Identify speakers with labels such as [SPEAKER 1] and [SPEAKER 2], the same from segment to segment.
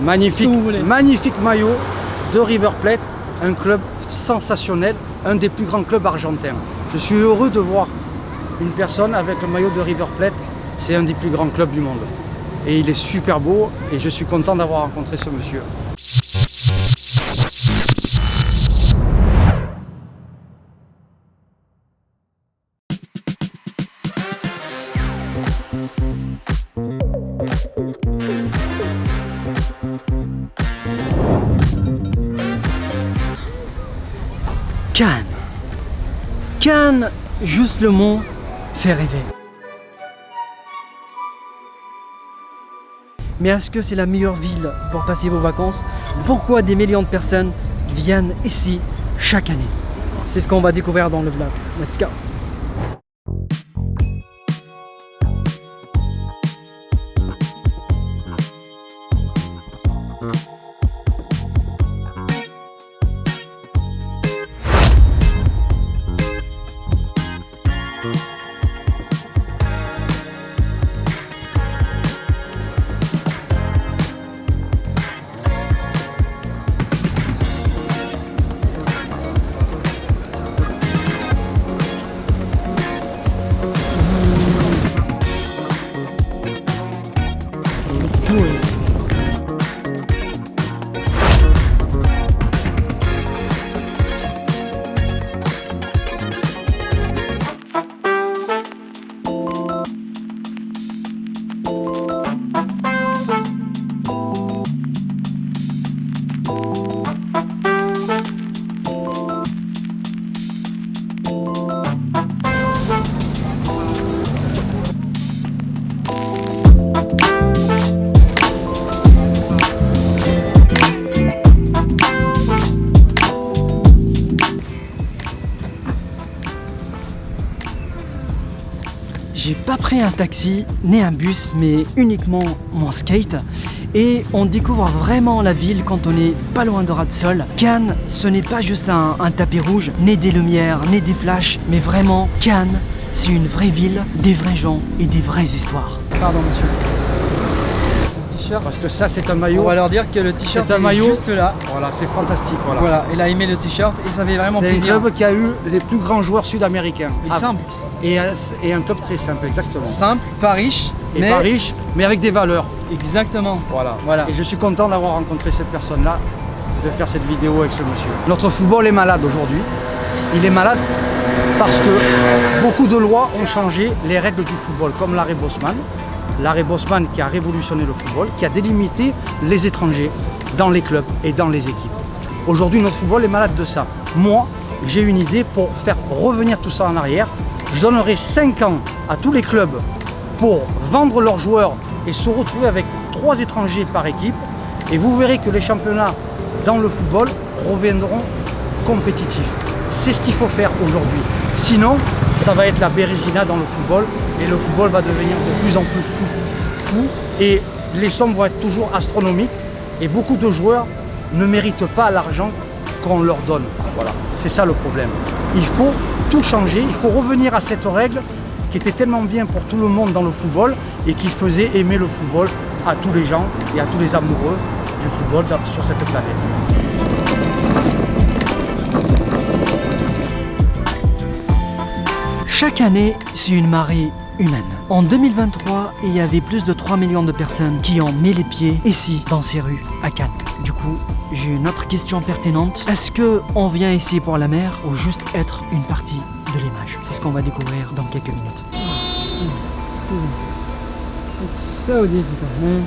[SPEAKER 1] Magnifique, magnifique maillot de River Plate, un club sensationnel, un des plus grands clubs argentins. Je suis heureux de voir une personne avec le maillot de River Plate, c'est un des plus grands clubs du monde. Et il est super beau et je suis content d'avoir rencontré ce monsieur.
[SPEAKER 2] Cannes. Cannes, juste le mot, fait rêver. Mais est-ce que c'est la meilleure ville pour passer vos vacances? Pourquoi des millions de personnes viennent ici chaque année? C'est ce qu'on va découvrir dans le vlog. Let's go! J'ai pas pris un taxi ni un bus, mais uniquement mon skate. Et on découvre vraiment la ville quand on est pas loin de Radsol. Cannes, ce n'est pas juste un tapis rouge, ni des lumières, ni des flashs, mais vraiment, Cannes, c'est une vraie ville, des vrais gens et des vraies histoires. Pardon monsieur. Le t-shirt.
[SPEAKER 1] Parce que ça c'est un maillot.
[SPEAKER 2] On va leur dire que le t-shirt est
[SPEAKER 1] maillot
[SPEAKER 2] juste là.
[SPEAKER 1] Voilà, c'est fantastique. Voilà.
[SPEAKER 2] Voilà, il a aimé le t-shirt et ça fait vraiment plaisir.
[SPEAKER 1] C'est un club qui a eu les plus grands joueurs sud-américains.
[SPEAKER 2] Et simple.
[SPEAKER 1] Et un club très simple, exactement.
[SPEAKER 2] Simple, pas riche.
[SPEAKER 1] Et pas riche, mais avec des valeurs.
[SPEAKER 2] Exactement.
[SPEAKER 1] Voilà. Et je suis content d'avoir rencontré cette personne-là, de faire cette vidéo avec ce monsieur. Notre football est malade aujourd'hui. Il est malade parce que beaucoup de lois ont changé les règles du football, comme l'arrêt Bosman. L'arrêt Bosman qui a révolutionné le football, qui a délimité les étrangers dans les clubs et dans les équipes. Aujourd'hui, notre football est malade de ça. Moi, j'ai une idée pour faire revenir tout ça en arrière. Je donnerai 5 ans à tous les clubs pour vendre leurs joueurs et se retrouver avec 3 étrangers par équipe. Et vous verrez que les championnats dans le football reviendront compétitifs. C'est ce qu'il faut faire aujourd'hui. Sinon, ça va être la bérésina dans le football et le football va devenir de plus en plus fou. Et les sommes vont être toujours astronomiques et beaucoup de joueurs ne méritent pas l'argent qu'on leur donne. Voilà, c'est ça le problème. Il faut tout changer, il faut revenir à cette règle qui était tellement bien pour tout le monde dans le football et qui faisait aimer le football à tous les gens et à tous les amoureux du football sur cette planète.
[SPEAKER 2] Chaque année, c'est une marée humaine. En 2023, il y avait plus de 3 millions de personnes qui ont mis les pieds ici, dans ces rues, à Cannes. Du coup, j'ai une autre question pertinente. Est-ce qu'on vient ici pour la mer ou juste être une partie de l'image? C'est ce qu'on va découvrir dans quelques minutes. It's so difficult, man.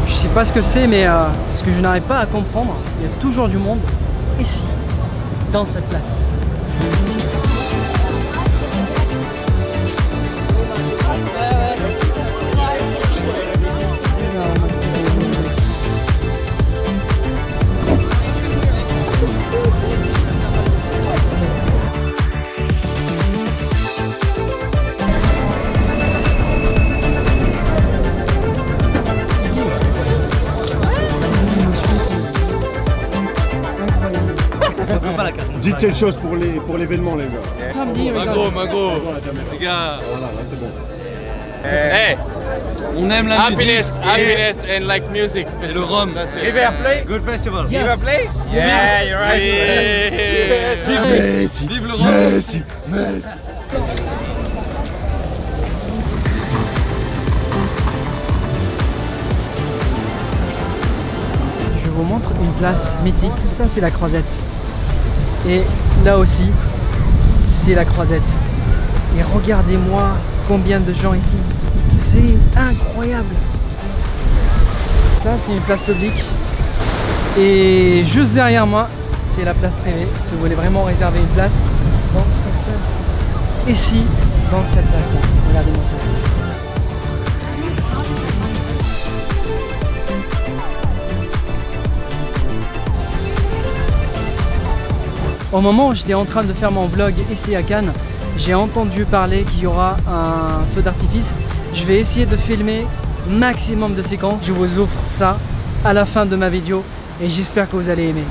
[SPEAKER 2] Je sais pas ce que c'est, mais ce que je n'arrive pas à comprendre, il y a toujours du monde ici, dans cette place.
[SPEAKER 3] Dites quelque chose pour l'événement, les gars.
[SPEAKER 4] Mago, les gars.
[SPEAKER 3] Voilà, là c'est bon.
[SPEAKER 4] Hey, on aime la
[SPEAKER 5] Happiness,
[SPEAKER 4] musique.
[SPEAKER 5] happiness and like music.
[SPEAKER 4] Et le rhum.
[SPEAKER 5] River Plate.
[SPEAKER 3] Good festival.
[SPEAKER 5] River Plate. Yeah, you're right.
[SPEAKER 4] Vive le rhum.
[SPEAKER 2] Je vous montre une place mythique. Ça, c'est la Croisette. Et là aussi, c'est la Croisette. Et regardez-moi combien de gens ici. C'est incroyable. Ça, c'est une place publique. Et juste derrière moi, c'est la place privée. Si vous voulez vraiment réserver une place, donc ça se passe ici, dans cette place-là. Regardez-moi ça. Au moment où j'étais en train de faire mon vlog ici à Cannes, j'ai entendu parler qu'il y aura un feu d'artifice. Je vais essayer de filmer maximum de séquences. Je vous offre ça à la fin de ma vidéo et j'espère que vous allez aimer.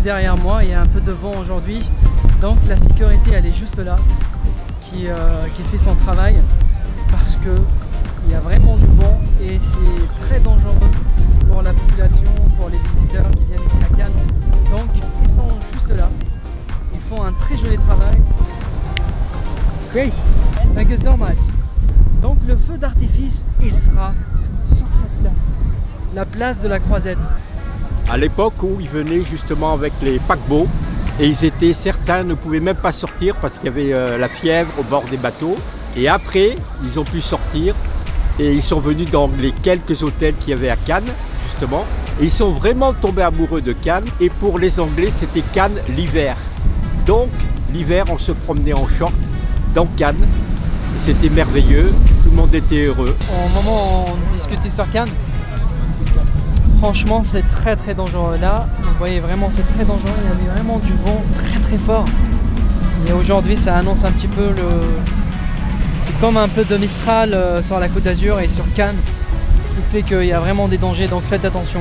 [SPEAKER 2] Derrière moi, il y a un peu de vent aujourd'hui, donc la sécurité elle est juste là, qui fait son travail, parce que il y a vraiment du vent et c'est très dangereux pour la population, pour les visiteurs qui viennent ici à Cannes. Donc ils sont juste là, ils font un très joli travail. Great, thank you so much. Donc le feu d'artifice, il sera sur cette place, la place de la Croisette.
[SPEAKER 6] À l'époque où ils venaient justement avec les paquebots et certains ne pouvaient même pas sortir parce qu'il y avait la fièvre au bord des bateaux. Et après, ils ont pu sortir et ils sont venus dans les quelques hôtels qu'il y avait à Cannes justement. Et ils sont vraiment tombés amoureux de Cannes. Et pour les Anglais, c'était Cannes l'hiver. Donc l'hiver, on se promenait en short dans Cannes. Et c'était merveilleux, tout le monde était heureux.
[SPEAKER 2] Au moment où on discutait sur Cannes, franchement, c'est très dangereux. Là, vous voyez vraiment, c'est très dangereux. Il y avait vraiment du vent très fort. Et aujourd'hui, ça annonce un petit peu le... C'est comme un peu de Mistral sur la Côte d'Azur et sur Cannes. Ce qui fait qu'il y a vraiment des dangers, donc faites attention.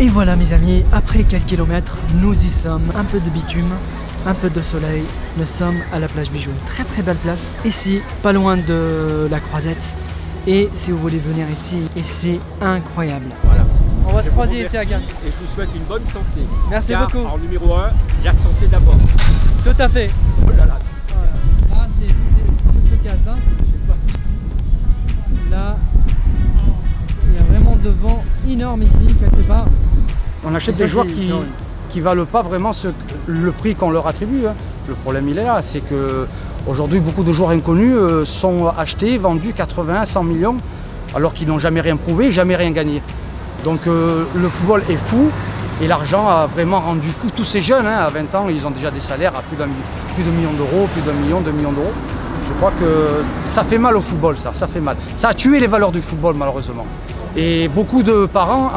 [SPEAKER 2] Et voilà mes amis, après quelques kilomètres, nous y sommes. Un peu de bitume, un peu de soleil. Nous sommes à la plage Bijou. Très belle place. Ici, pas loin de la Croisette. Et si vous voulez venir ici, et c'est incroyable.
[SPEAKER 6] Voilà.
[SPEAKER 2] On va se croiser ici à Cannes.
[SPEAKER 6] Et je vous souhaite une bonne santé.
[SPEAKER 2] Merci
[SPEAKER 6] Car,
[SPEAKER 2] beaucoup.
[SPEAKER 6] En numéro 1, la santé d'abord.
[SPEAKER 2] Tout à fait.
[SPEAKER 6] Oh là là.
[SPEAKER 2] Voilà. Là, c'est tout ce gaz. Hein. Là, il y a vraiment de vent énorme ici, quelque part.
[SPEAKER 1] On achète
[SPEAKER 2] Et ça,
[SPEAKER 1] des joueurs
[SPEAKER 2] c'est énorme.
[SPEAKER 1] qui valent pas vraiment le prix qu'on leur attribue. Hein. Le problème il est là, c'est que aujourd'hui beaucoup de joueurs inconnus sont achetés, vendus 80, 100 millions, alors qu'ils n'ont jamais rien prouvé, jamais rien gagné. Donc le football est fou et l'argent a vraiment rendu fou tous ces jeunes. Hein. À 20 ans, ils ont déjà des salaires à plus de million d'euros, plus d'1 million, 2 millions d'euros. Je crois que ça fait mal au football, ça fait mal. Ça a tué les valeurs du football malheureusement. Et beaucoup de parents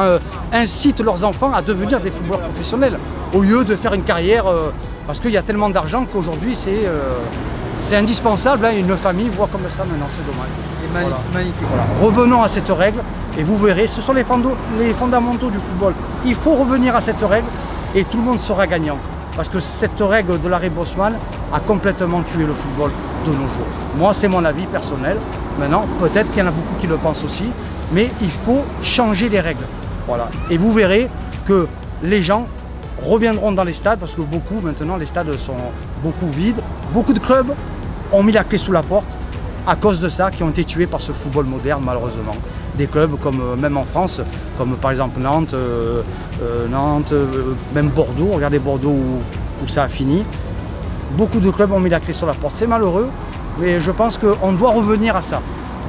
[SPEAKER 1] incitent leurs enfants à devenir des footballeurs professionnels au lieu de faire une carrière parce qu'il y a tellement d'argent qu'aujourd'hui c'est indispensable. Hein, une famille voit comme ça maintenant, c'est dommage.
[SPEAKER 2] Voilà. Magnifique.
[SPEAKER 1] Voilà. Revenons à cette règle et vous verrez, ce sont les fondamentaux du football. Il faut revenir à cette règle et tout le monde sera gagnant. Parce que cette règle de l'arrêt Bosman a complètement tué le football de nos jours. Moi, c'est mon avis personnel. Maintenant, peut-être qu'il y en a beaucoup qui le pensent aussi. Mais il faut changer les règles. Voilà. Et vous verrez que les gens reviendront dans les stades parce que maintenant, les stades sont beaucoup vides. Beaucoup de clubs ont mis la clé sous la porte à cause de ça, qui ont été tués par ce football moderne, malheureusement. Des clubs comme, même en France, comme par exemple Nantes, même Bordeaux. Regardez Bordeaux où ça a fini. Beaucoup de clubs ont mis la clé sur la porte. C'est malheureux, mais je pense qu'on doit revenir à ça.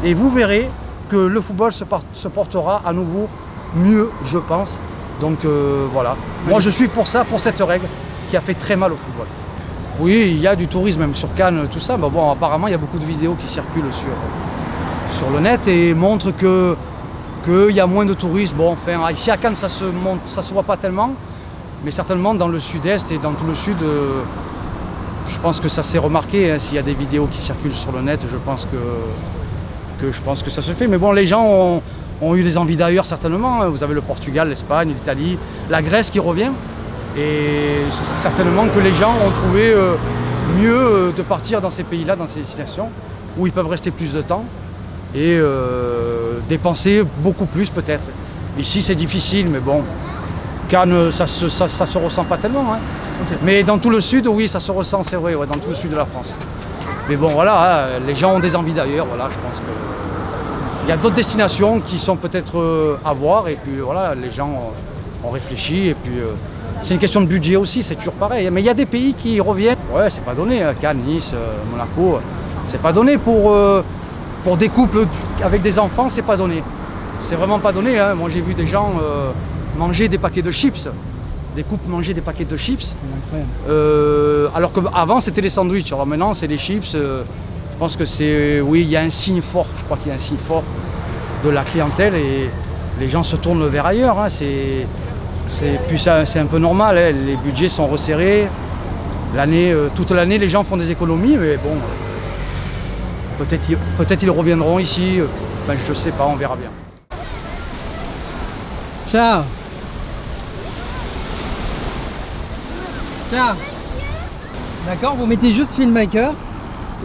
[SPEAKER 1] Et vous verrez que le football se portera à nouveau mieux, je pense. Donc voilà. Moi je suis pour ça, pour cette règle qui a fait très mal au football. Oui, il y a du tourisme même sur Cannes, tout ça. Mais bon, apparemment il y a beaucoup de vidéos qui circulent sur le net et montrent qu'il y a moins de touristes. Bon, enfin, ici à Cannes ça se voit pas tellement, mais certainement dans le sud-est et dans tout le sud, je pense que ça s'est remarqué. Hein, s'il y a des vidéos qui circulent sur le net, je pense que ça se fait. Mais bon, les gens ont eu des envies d'ailleurs certainement. Vous avez le Portugal, l'Espagne, l'Italie, la Grèce qui revient. Et certainement que les gens ont trouvé mieux de partir dans ces pays-là, dans ces destinations, où ils peuvent rester plus de temps et dépenser beaucoup plus peut-être. Ici c'est difficile, mais bon, Cannes ça se ressent pas tellement. Hein. Okay. Mais dans tout le sud, oui, ça se ressent, c'est vrai, ouais, dans tout le sud de la France. Mais bon, voilà, hein, les gens ont des envies d'ailleurs, voilà, je pense que... Il y a d'autres destinations qui sont peut-être à voir, et puis voilà, les gens ont réfléchi, et puis... c'est une question de budget aussi, c'est toujours pareil. Mais il y a des pays qui reviennent. Ouais, c'est pas donné. Cannes, Nice, Monaco, c'est pas donné pour des couples avec des enfants, c'est pas donné. C'est vraiment pas donné. Hein. Moi, j'ai vu des gens manger des paquets de chips. Des couples manger des paquets de chips. Alors qu'avant, c'était les sandwichs. Alors maintenant, c'est les chips. Je pense que c'est... Oui, il y a un signe fort. Je crois qu'il y a un signe fort de la clientèle et les gens se tournent vers ailleurs. Hein. C'est un peu normal, hein. Les budgets sont resserrés. Toute l'année, les gens font des économies, mais bon, peut-être ils reviendront ici. Enfin, je sais pas, on verra bien.
[SPEAKER 2] Ciao. Ciao. D'accord, vous mettez juste filmmaker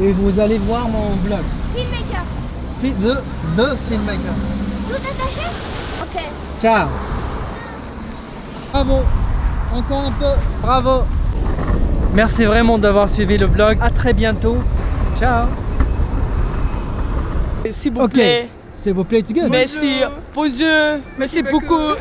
[SPEAKER 2] et vous allez voir mon vlog.
[SPEAKER 7] Filmmaker.
[SPEAKER 2] The filmmaker.
[SPEAKER 7] Tout attaché? Ok.
[SPEAKER 2] Ciao. Bravo, encore un peu, bravo. Merci vraiment d'avoir suivi le vlog, à très bientôt. Ciao.
[SPEAKER 8] S'il vous plaît.
[SPEAKER 2] S'il vous plaît, it's good.
[SPEAKER 8] Merci. Bonjour. Merci beaucoup.